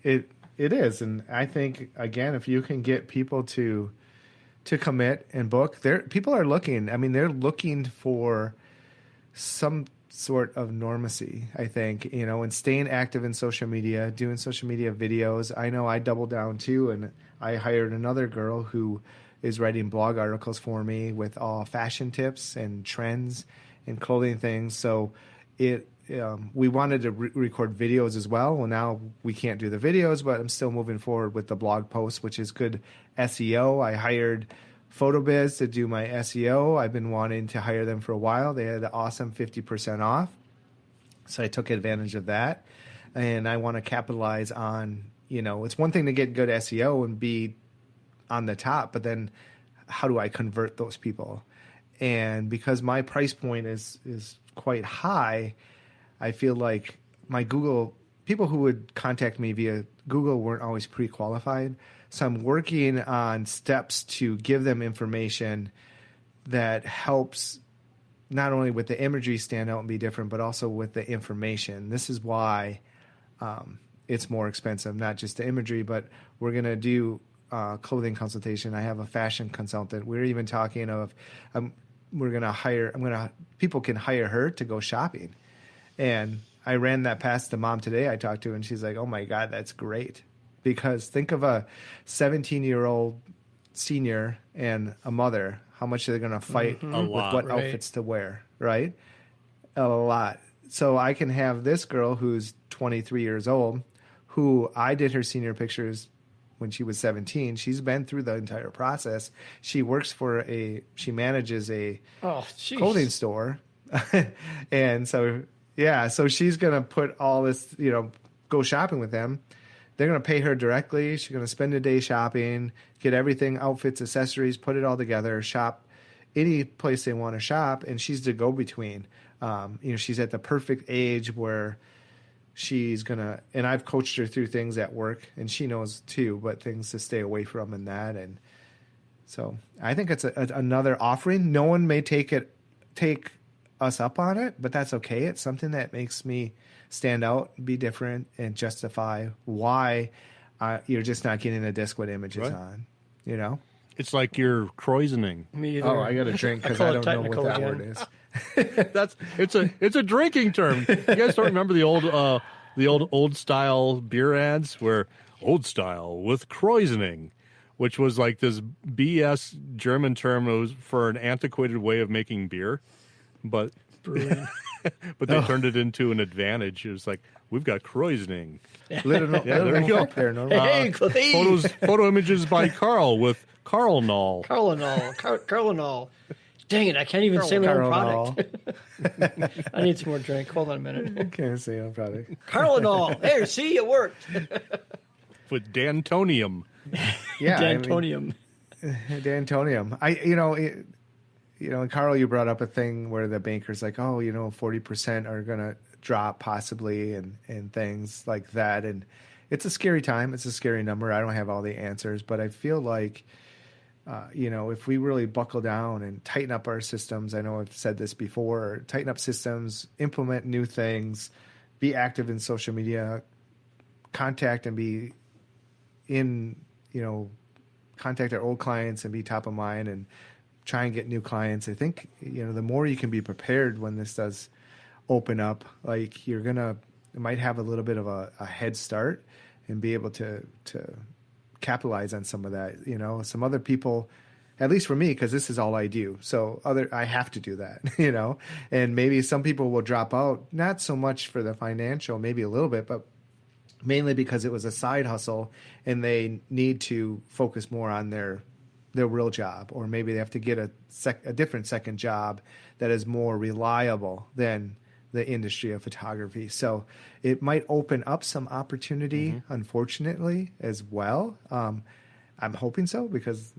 It is, and I think again, if you can get people to commit and book, people are looking. I mean, they're looking for some sort of normacy, I think, and staying active in social media, doing social media videos. I know I doubled down too, and I hired another girl who is writing blog articles for me with all fashion tips and trends and clothing things. So we wanted to record videos as well. Well, now we can't do the videos, but I'm still moving forward with the blog posts, which is good SEO. I hired PhotoBiz to do my SEO. I've been wanting to hire them for a while. They had an awesome 50% off. So I took advantage of that. And I want to capitalize on, it's one thing to get good SEO and be on the top, but then how do I convert those people? And because my price point is quite high, I feel like my Google, people who would contact me via Google weren't always pre-qualified. So I'm working on steps to give them information that helps not only with the imagery stand out and be different, but also with the information. This is why it's more expensive, not just the imagery, but we're going to do clothing consultation. I have a fashion consultant. We're even talking of people can hire her to go shopping. And I ran that past the mom today I talked to, and she's like, oh my God, that's great. Because think of a 17-year-old senior and a mother, how much they're going to fight with what outfits to wear, right? A lot. So I can have this girl who's 23 years old, who I did her senior pictures when she was 17. She's been through the entire process. She works she manages a clothing store. And so, so she's going to put all this, go shopping with them. They're going to pay her directly. She's going to spend a day shopping, get everything, outfits, accessories, put it all together, shop any place they want to shop, and she's the go-between. She's at the perfect age where she's going to, and I've coached her through things at work, and she knows too, but things to stay away from and that. And so I think it's another offering. No one may take us up on it, but that's okay. It's something that makes me stand out, be different, and justify why you're just not getting a disc with images on.
It's like you're croisening.
Me either.
Oh, I got to drink because I don't know what that word is.
It's a drinking term. You guys don't remember the old style beer ads where old style with croisening, which was like this BS German term. It was for an antiquated way of making beer, but brewing. But they turned it into an advantage. It was like, we've got croisening.
There you go.
Photo images by Carl with Carlinol.
Carlinol. Dang it, I can't even say my own product. I need some more drink. Hold on a minute.
I can't say our product.
Carlinol. Hey, see, it worked.
With Dantonium.
Yeah.
Dantonium.
Dantonium. And Carl, you brought up a thing where the banker's like, 40% are going to drop possibly and things like that. And it's a scary time. It's a scary number. I don't have all the answers, but I feel like, if we really buckle down and tighten up our systems, I know I've said this before, tighten up systems, implement new things, be active in social media, contact and be contact our old clients and be top of mind and try and get new clients. I think, the more you can be prepared when this does open up, like you might have a little bit of a head start and be able to capitalize on some of that. Some other people at least for me, because this is all I do. So I have to do that, you know, and maybe some people will drop out, not so much for the financial, maybe a little bit, but mainly because it was a side hustle and they need to focus more on their real job, or maybe they have to get a different second job that is more reliable than the industry of photography. So it might open up some opportunity, unfortunately, as well. I'm hoping so, because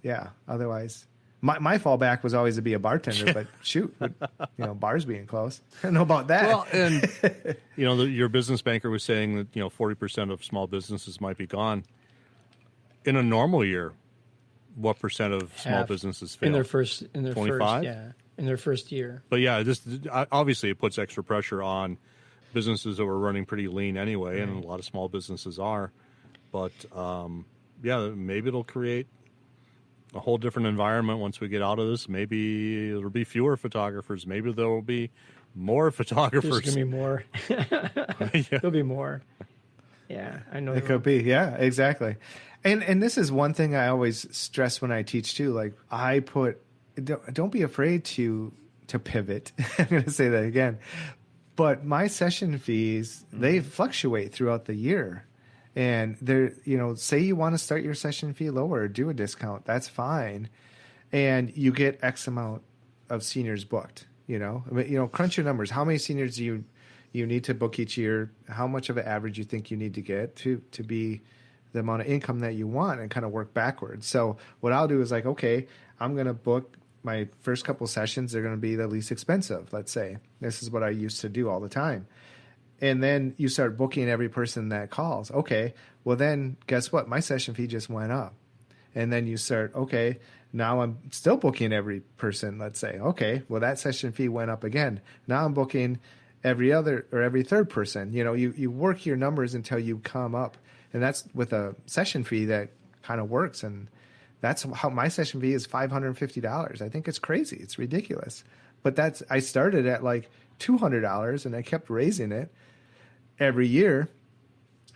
otherwise my fallback was always to be a bartender, but shoot, bars being closed. I don't know about that.
Well, and your business banker was saying that 40% of small businesses might be gone. In a normal year, what percent of small businesses fail?
In their first
25?
In their first year.
But yeah, just obviously it puts extra pressure on businesses that were running pretty lean anyway, and a lot of small businesses are. But maybe it'll create a whole different environment once we get out of this. Maybe there'll be fewer photographers. Maybe there will be more photographers.
There's going to be more. There'll be more. Yeah, I know.
It could be. Yeah, exactly. And this is one thing I always stress when I teach too. Like don't be afraid to pivot. I'm going to say that again. But my session fees, they fluctuate throughout the year. And they're, say you want to start your session fee lower, do a discount, that's fine. And you get X amount of seniors booked, crunch your numbers. How many seniors do you need to book each year? How much of an average you think you need to get to be the amount of income that you want, and kind of work backwards. So what I'll do is like, okay, I'm going to book my first couple sessions. They're going to be the least expensive. Let's say this is what I used to do all the time. And then you start booking every person that calls. Okay, well then guess what? My session fee just went up. And then you start, okay, now I'm still booking every person, let's say. Okay, well that session fee went up again. Now I'm booking every other or every third person. You work your numbers until you come up. And that's with a session fee that kind of works. And that's how my session fee is $550. I think it's crazy. It's ridiculous. But I started at like $200 and I kept raising it every year.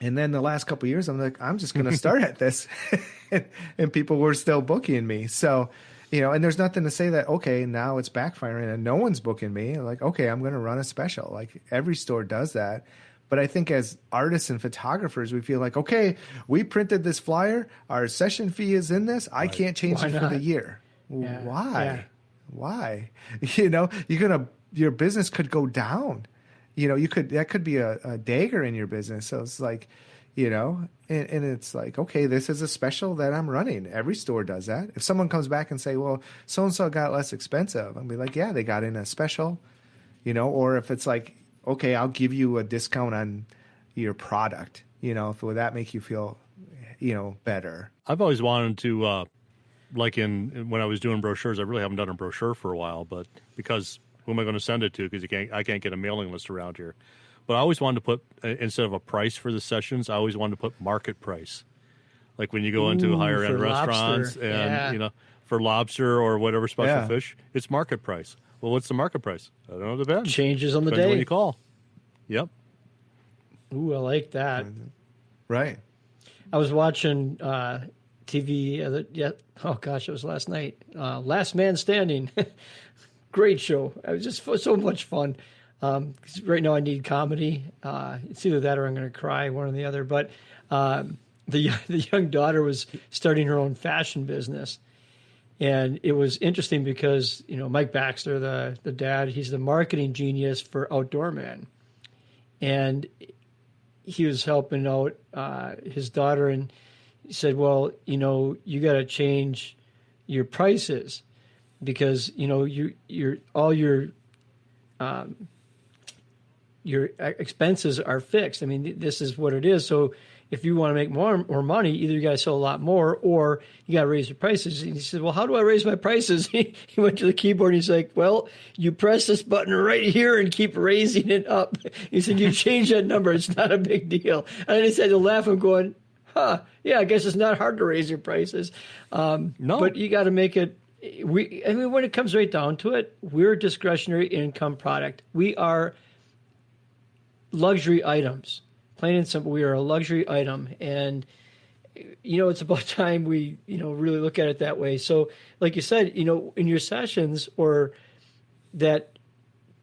And then the last couple of years, I'm like, I'm just going to start at this. And people were still booking me. So, and there's nothing to say that, okay, now it's backfiring and no one's booking me. Like, okay, I'm going to run a special. Like every store does that. But I think as artists and photographers, we feel like, okay, we printed this flyer. Our session fee is in this. I can't change it for the year.
Yeah.
Why?
Yeah.
Why? Your business could go down. That could be a dagger in your business. So it's like, and it's like, okay, this is a special that I'm running. Every store does that. If someone comes back and say, well, so-and-so got less expensive, I'll be like, yeah, they got in a special, or if it's like, okay, I'll give you a discount on your product, would that make you feel, better?
I've always wanted to, when I was doing brochures, I really haven't done a brochure for a while, but because who am I going to send it to? Because I can't get a mailing list around here. But I always wanted to put, instead of a price for the sessions, I always wanted to put market price. Like when you go into higher end restaurants and, for lobster or whatever special fish, it's market price. Well, what's the market price? I don't know. Depends.
Changes on the
Depends
day.
when you call. Yep.
Ooh, I like that.
Right.
I was watching TV. It was last night. Last Man Standing. Great show. It was just so much fun. 'Cause right now I need comedy. It's either that or I'm going to cry, one or the other. But the young daughter was starting her own fashion business. And it was interesting because, Mike Baxter, the dad, he's the marketing genius for Outdoor Man. And he was helping out his daughter, and he said, well, you got to change your prices because, your expenses are fixed. I mean, this is what it is. So if you want to make more money, either you got to sell a lot more or you got to raise your prices. And he said, well, how do I raise my prices? He went to the keyboard and he's like, well, you press this button right here and keep raising it up. He said, you change that number. It's not a big deal. And I just had to laugh. I'm going, yeah, I guess it's not hard to raise your prices. No, but you got to make it. When it comes right down to it, we're a discretionary income product. We are luxury items. Plain and simple, we are a luxury item. And it's about time we, really look at it that way. So like you said, in your sessions, or that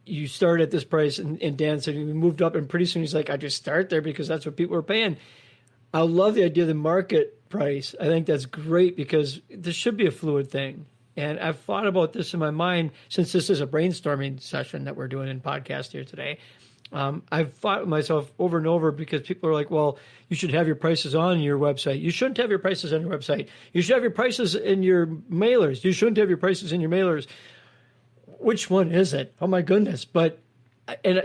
you start at this price, and Dan said we moved up, and pretty soon he's like, I just start there because that's what people are paying. I love the idea of the market price. I think that's great because this should be a fluid thing. And I've thought about this in my mind since this is a brainstorming session that we're doing in podcast here today. I've thought with myself over and over, because people are like, well, you should have your prices on your website. You shouldn't have your prices on your website. You should have your prices in your mailers. You shouldn't have your prices in your mailers. Which one is it? Oh, my goodness.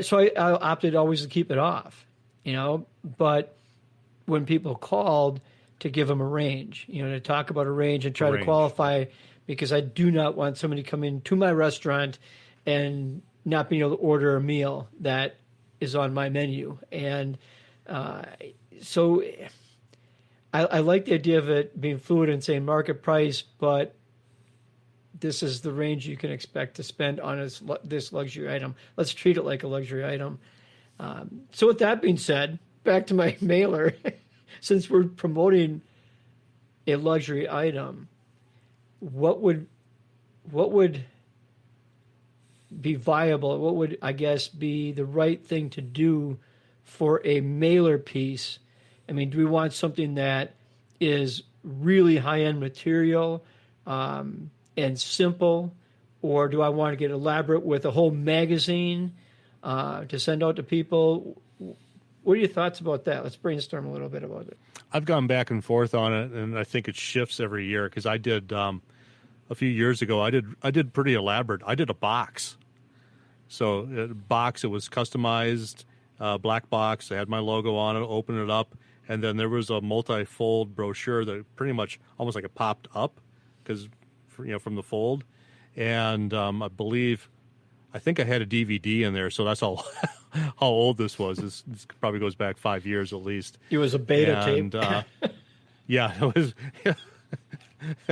So I opted always to keep it off, but when people called to give them a range, to talk about a range and try to qualify, because I do not want somebody coming to my restaurant and not being able to order a meal that is on my menu. And so I like the idea of it being fluid and saying market price, but this is the range you can expect to spend on this luxury item. Let's treat it like a luxury item. So with that being said, back to my mailer, since we're promoting a luxury item, what would be viable? What would, I guess, be the right thing to do for a mailer piece? I mean, do we want something that is really high-end material and simple, or do I want to get elaborate with a whole magazine to send out to people? What are your thoughts about that? Let's brainstorm a little bit about it.
I've gone back and forth on it, and I think it shifts every year, because I did a few years ago. I did pretty elaborate. I did a box. So a box, it was customized, black box. I had my logo on it. Open it up, and then there was a multi-fold brochure that pretty much almost like it popped up, because from the fold, and I think I had a DVD in there, so that's how old this was. This probably goes back 5 years at least.
It was a beta tape.
Yeah, it was.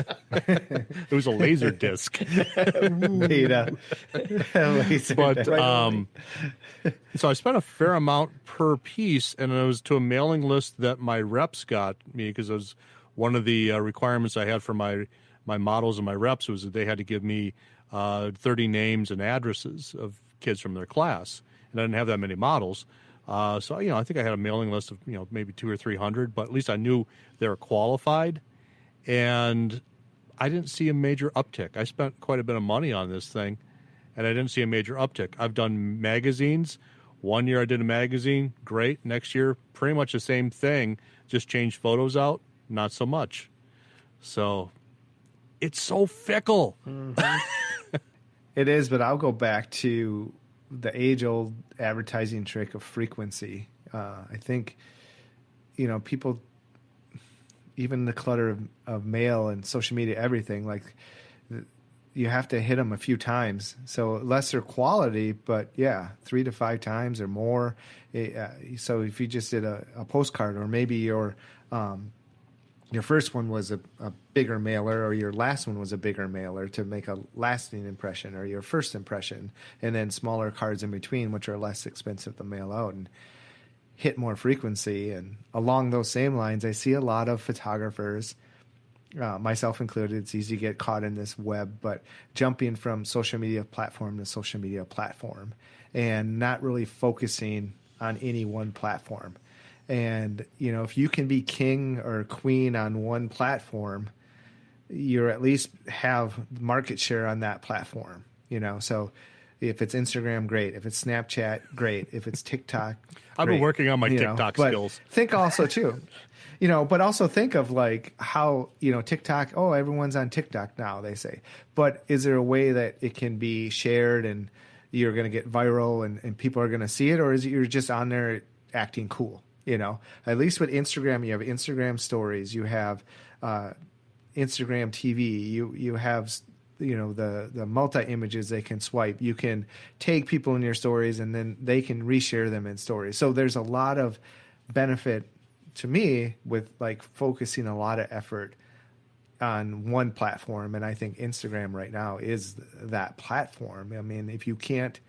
It was a laser disc.
Beta. Laser
but
disc.
So I spent a fair amount per piece, and it was to a mailing list that my reps got me, because it was one of the requirements I had for my models and my reps was that they had to give me 30 names and addresses of kids from their class, and I didn't have that many models. So I think I had a mailing list of maybe 200 or 300, but at least I knew they were qualified. And I didn't see a major uptick. I spent quite a bit of money on this thing, and I didn't see a major uptick. I've done magazines. One year I did a magazine, great. Next year, pretty much the same thing, just changed photos out, not so much. So it's so fickle.
Mm-hmm. It is, but I'll go back to the age-old advertising trick of frequency. I think, people, even the clutter of mail and social media, everything, like you have to hit them a few times. So lesser quality, but 3 to 5 times or more. So if you just did a postcard, or maybe your first one was a bigger mailer, or your last one was a bigger mailer to make a lasting impression, or your first impression, and then smaller cards in between, which are less expensive to mail out and hit more frequency. And along those same lines, I see a lot of photographers, myself included, it's easy to get caught in this web, but jumping from social media platform to social media platform and not really focusing on any one platform. And, if you can be king or queen on one platform, you at least have market share on that platform, So if it's Instagram, great. If it's Snapchat, great. If it's TikTok,
I've been working on my TikTok skills.
Think also, too, but also think of like how, TikTok, everyone's on TikTok now, they say. But is there a way that it can be shared and you're going to get viral and people are going to see it? Or is it you're just on there acting cool? At least with Instagram, you have Instagram stories, you have Instagram TV, you have, the multi images they can swipe. You can take people in your stories and then they can reshare them in stories. So there's a lot of benefit to me with like focusing a lot of effort on one platform. And I think Instagram right now is that platform. I mean, if you can't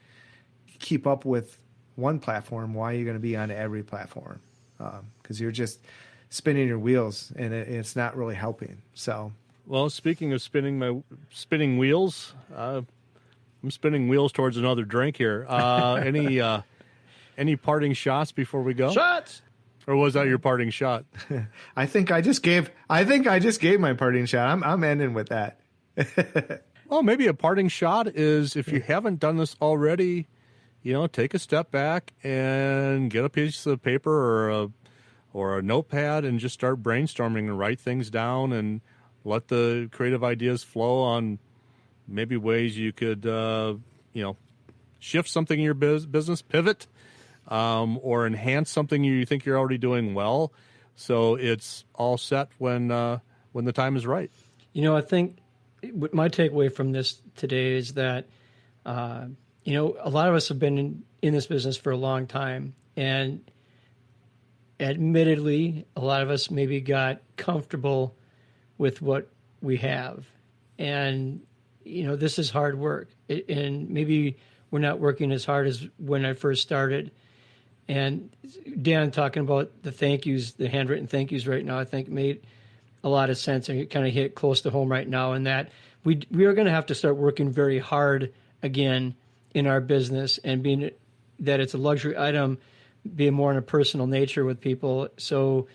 keep up with one platform, why are you going to be on every platform? Because you're just spinning your wheels, and it's not really helping. So,
well, speaking of spinning wheels, I'm spinning wheels towards another drink here. Any parting shots before we go?
Shots.
Or was that your parting shot?
I think I just gave my parting shot. I'm ending with that.
Well, maybe a parting shot is, if you haven't done this already, take a step back and get a piece of paper or a notepad and just start brainstorming and write things down and let the creative ideas flow on maybe ways you could, shift something in your business, pivot, or enhance something you think you're already doing well. So it's all set when the time is right.
I think my takeaway from this today is that, a lot of us have been in this business for a long time, and admittedly, a lot of us maybe got comfortable with what we have. And, this is hard work. And maybe we're not working as hard as when I first started. And Dan talking about the thank yous, the handwritten thank yous right now, I think made a lot of sense, and it kind of hit close to home right now, in that we are going to have to start working very hard again in our business, and being that it's a luxury item, being more in a personal nature with people. So,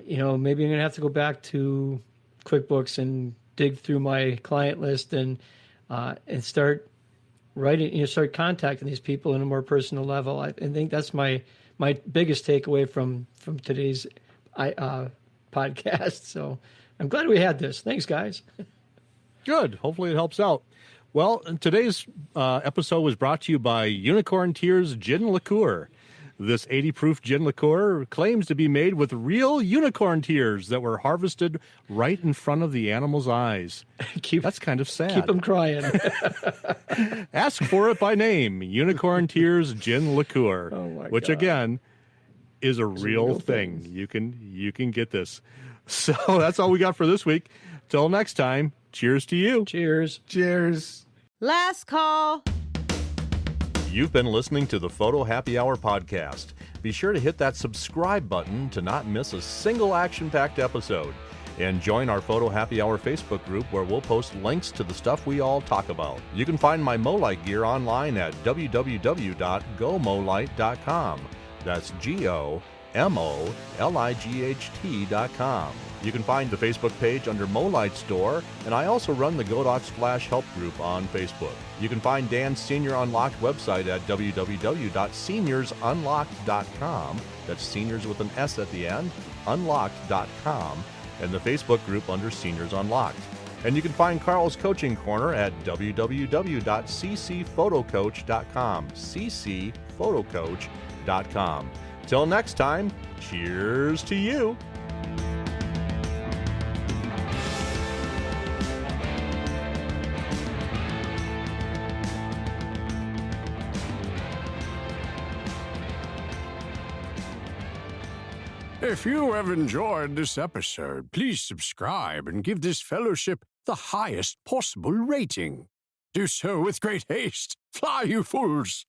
maybe I'm going to have to go back to QuickBooks and dig through my client list and start writing, start contacting these people in a more personal level. I think that's my biggest takeaway from today's podcast. So I'm glad we had this. Thanks, guys.
Good. Hopefully it helps out. Well, today's episode was brought to you by Unicorn Tears Gin Liqueur. This 80-proof gin liqueur claims to be made with real unicorn tears that were harvested right in front of the animal's eyes. That's kind of sad.
Keep them crying.
Ask for it by name, Unicorn Tears Gin Liqueur, which
God.
Again is a real thing. You can get this. So that's all we got for this week. Till next time, cheers to you.
Cheers.
Cheers.
Last call.
You've been listening to the Photo Happy Hour podcast. Be sure to hit that subscribe button to not miss a single action-packed episode. And join our Photo Happy Hour Facebook group, where we'll post links to the stuff we all talk about. You can find my MoLight gear online at www.gomolight.com. That's GOMOLIGHT.com. You can find the Facebook page under MoLight Store, and I also run the Godox Flash Help Group on Facebook. You can find Dan's Senior Unlocked website at www.seniorsunlocked.com. That's seniors with an S at the end, unlocked.com, and the Facebook group under Seniors Unlocked. And you can find Carl's Coaching Corner at www.ccphotocoach.com, ccphotocoach.com. Till next time, cheers to you.
If you have enjoyed this episode, please subscribe and give this fellowship the highest possible rating. Do so with great haste. Fly, you fools!